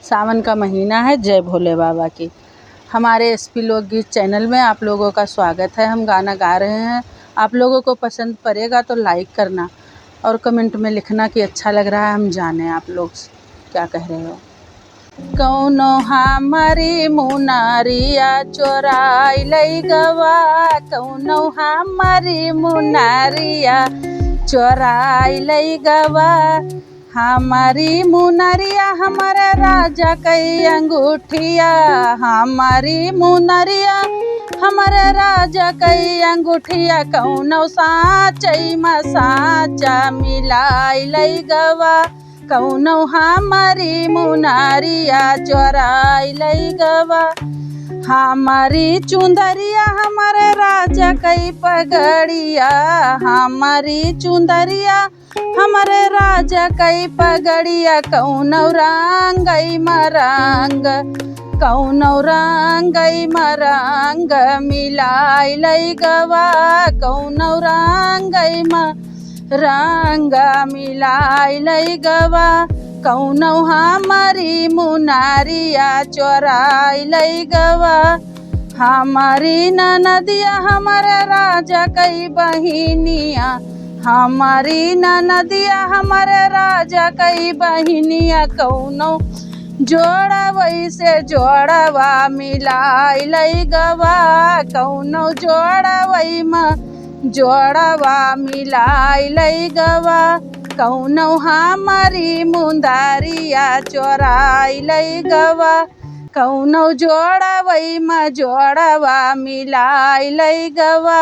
सावन का महीना है। जय भोले बाबा की। हमारे एसपी लोकगीत चैनल में आप लोगों का स्वागत है। हम गाना गा रहे हैं। आप लोगों को पसंद पड़ेगा तो लाइक करना और कमेंट में लिखना कि अच्छा लग रहा है। हम जाने आप लोग क्या कह रहे हो। कौनो हमारी मुनारिया चोराई लई गवा, कौनो हमारी मुनारिया चोराई लई गवा। हमारी मुनरिया हमारे राजा कई अंगूठिया, हमारी मुनरिया हमारे राजा कई अंगूठिया। कौनो साचई में साचा मिलाई लई गवा, कौनो हमारी मुनरिया चोराई लई गवा। हमारी चुंदरिया हमारे राजा कई पगड़िया, हमारी चुंदरिया हमारे राजा कई पगड़िया। कौनो रंगई मरंग, कौनो रंगई मरंग मिलाई लई गवा, कौनो रंगई रंग मिलाई लई गवा। कौनो हमारी मुनरिया चोराई लई गवा। हमारी ननदिया हमारे राजा कई बहिनिया, हमारी ननदिया हमारे राजा कई बहिनिया। कौनो जोड़ा वैसे जोड़वा मिलाई लई गवा, कौनो जोड़ा वही जोड़वा मिलाई लई गवा। कौनो हमारी मुंदरिया चोराई लई गवा, कौनो जोड़ा वही जोड़वा मिलाई लई गवा।